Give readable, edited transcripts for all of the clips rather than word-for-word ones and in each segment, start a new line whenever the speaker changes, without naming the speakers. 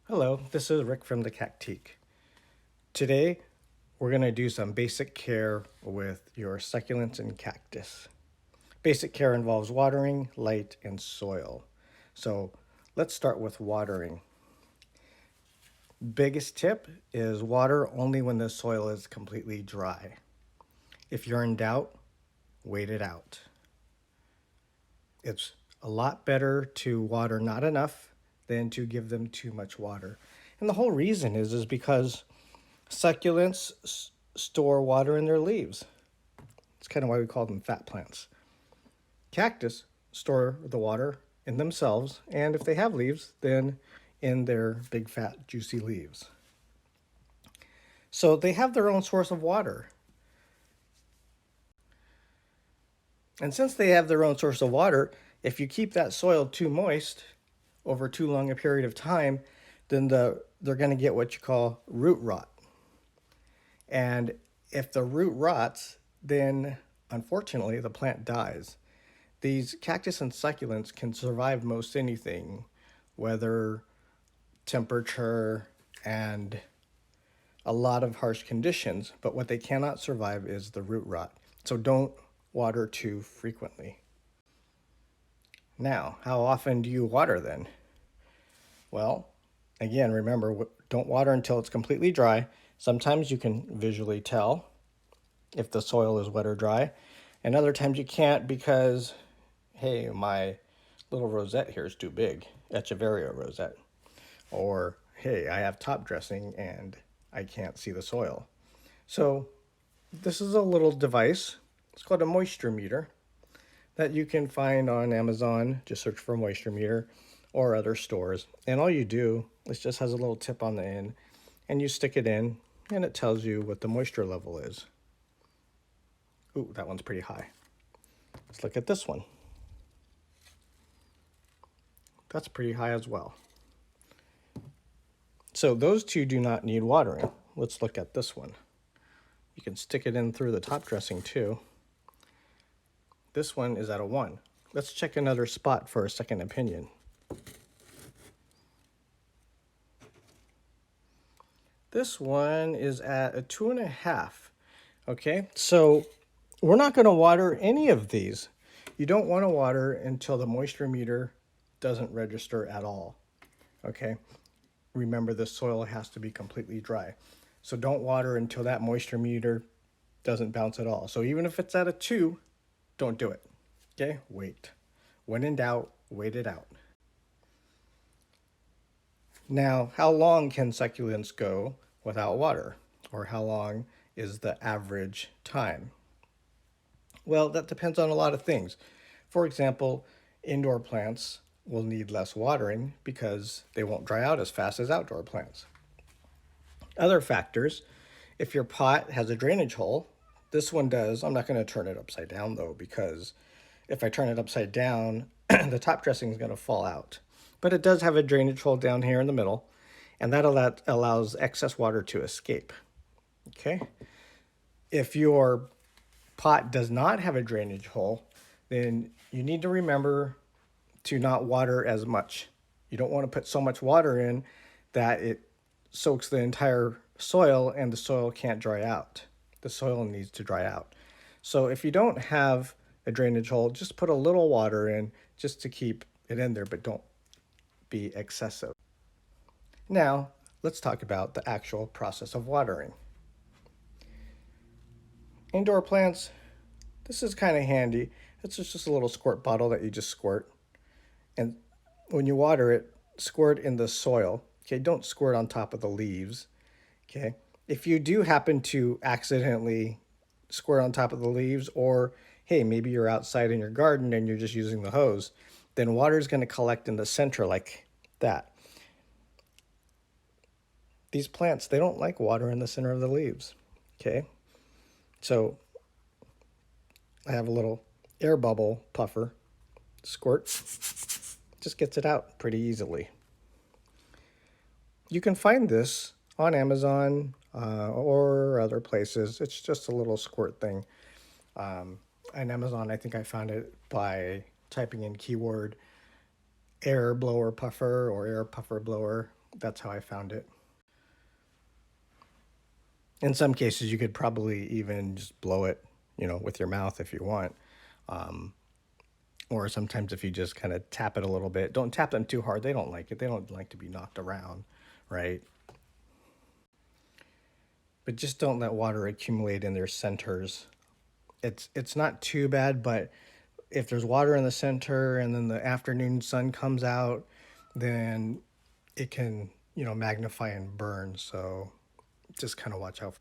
Hello, this is Rick from the Cactus. Today, we're going to do some basic care with your succulents and cactus. Basic care involves watering, light, and soil. So let's start with watering. Biggest tip is water only when the soil is completely dry. If you're in doubt, wait it out. It's a lot better to water not enough than to give them too much water. And the whole reason is because succulents store water in their leaves. It's kind of why we call them fat plants. Cactus store the water in themselves, and if they have leaves, then in their big fat juicy leaves. So they have their own source of water. And since they have their own source of water, if you keep that soil too moist over too long a period of time, then they're going to get what you call root rot. And if the root rots, then unfortunately the plant dies. These cactus and succulents can survive most anything, weather, temperature, and a lot of harsh conditions, but what they cannot survive is the root rot. So don't water too frequently. Now, how often do you water then? Well, again, remember, don't water until it's completely dry. Sometimes you can visually tell if the soil is wet or dry, and other times you can't because, hey, my little rosette here is too big, Echeveria rosette. Or, hey, I have top dressing and I can't see the soil. So this is a little device. It's called a moisture meter that you can find on Amazon. Just search for moisture meter or other stores. And all you do is just has a little tip on the end and you stick it in and it tells you what the moisture level is. Ooh, that one's pretty high. Let's look at this one. That's pretty high as well. So those two do not need watering. Let's look at this one. You can stick it in through the top dressing too. This one is at a 1. Let's check another spot for a second opinion. This one is at a 2.5. Okay, so we're not going to water any of these. You don't want to water until the moisture meter doesn't register at all. Okay, remember the soil has to be completely dry. So don't water until that moisture meter doesn't bounce at all. So even if it's at a 2, don't do it. Okay, wait. When in doubt, wait it out. Now, how long can succulents go without water? Or how long is the average time? Well, that depends on a lot of things. For example, indoor plants will need less watering because they won't dry out as fast as outdoor plants. Other factors, if your pot has a drainage hole, this one does. I'm not going to turn it upside down though, because if I turn it upside down, the top dressing is going to fall out. But it does have a drainage hole down here in the middle, and that allows excess water to escape. Okay. If your pot does not have a drainage hole, then you need to remember to not water as much. You don't want to put so much water in that it soaks the entire soil and the soil can't dry out. The soil needs to dry out. So if you don't have a drainage hole, just put a little water in just to keep it in there, but don't be excessive. Now, let's talk about the actual process of watering. Indoor plants, this is kind of handy. It's just a little squirt bottle that you just squirt. And when you water it, squirt in the soil. Okay, don't squirt on top of the leaves. Okay, if you do happen to accidentally squirt on top of the leaves, or hey, maybe you're outside in your garden and you're just using the hose, then water is going to collect in the center like that. These plants, they don't like water in the center of the leaves. Okay, so I have a little air bubble puffer, squirt, just gets it out pretty easily. You can find this on Amazon or other places. It's just a little squirt thing. On Amazon, I think I found it by typing in keyword air blower puffer or air puffer blower. That's how I found it. In some cases, you could probably even just blow it, with your mouth if you want. Or sometimes if you just kind of tap it a little bit, don't tap them too hard. They don't like it. They don't like to be knocked around, right? But just don't let water accumulate in their centers. It's not too bad, but if there's water in the center and then the afternoon sun comes out, then it can, magnify and burn. So just kind of watch out.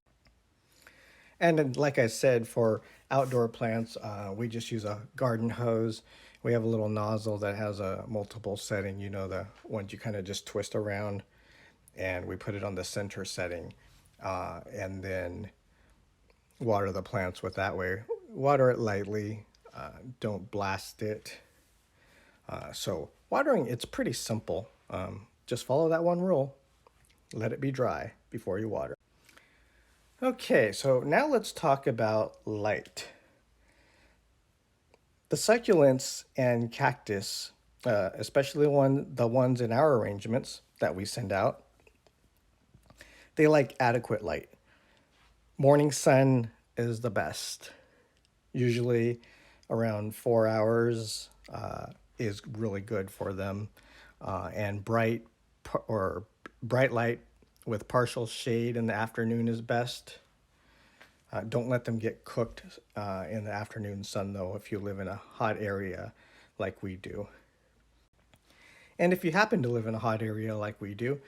And then, like I said, for outdoor plants, we just use a garden hose. We have a little nozzle that has a multiple setting, the ones you kind of just twist around, and we put it on the center setting, and then water the plants with that way. Water it lightly, don't blast it. So watering, it's pretty simple. Just follow that one rule. Let it be dry before you water. Okay, so now let's talk about light. The succulents and cactus, especially the ones in our arrangements that we send out, they like adequate light. Morning sun is the best. Usually around 4 hours is really good for them. And bright light with partial shade in the afternoon is best. Don't let them get cooked in the afternoon sun, though, if you live in a hot area like we do. And if you happen to live in a hot area like we do,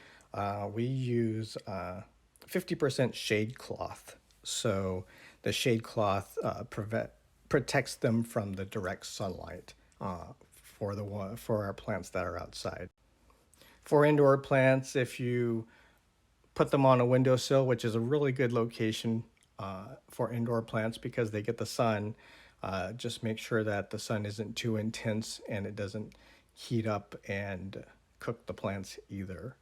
we use 50% shade cloth. So the shade cloth protects them from the direct sunlight for our plants that are outside. For indoor plants, if you put them on a windowsill, which is a really good location for indoor plants because they get the sun, just make sure that the sun isn't too intense and it doesn't heat up and cook the plants either.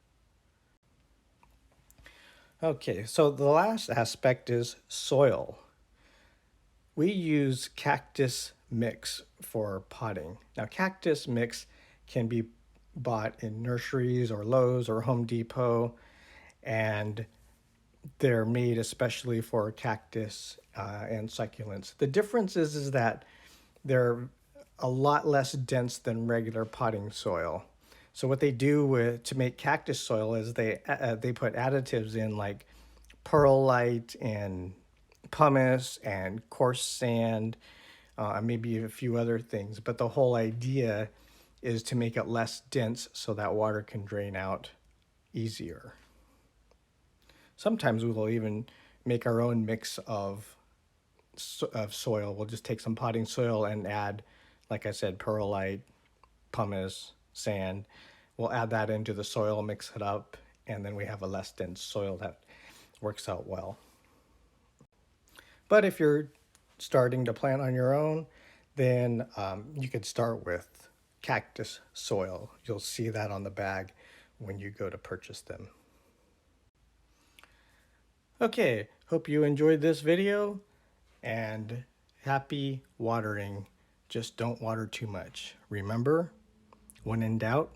Okay, so the last aspect is soil. We use cactus mix for potting. Now, cactus mix can be bought in nurseries or Lowe's or Home Depot, and they're made especially for cactus and succulents. The difference is that they're a lot less dense than regular potting soil. So what they do to make cactus soil is they put additives in like perlite and pumice and coarse sand, maybe a few other things. But the whole idea is to make it less dense so that water can drain out easier. Sometimes we will even make our own mix of soil. We'll just take some potting soil and add, like I said, perlite, pumice, sand. We'll add that into the soil, mix it up, and then we have a less dense soil that works out well. But if you're starting to plant on your own, then you could start with cactus soil. You'll see that on the bag when you go to purchase them. Okay, hope you enjoyed this video, and happy watering. Just don't water too much. Remember, when in doubt,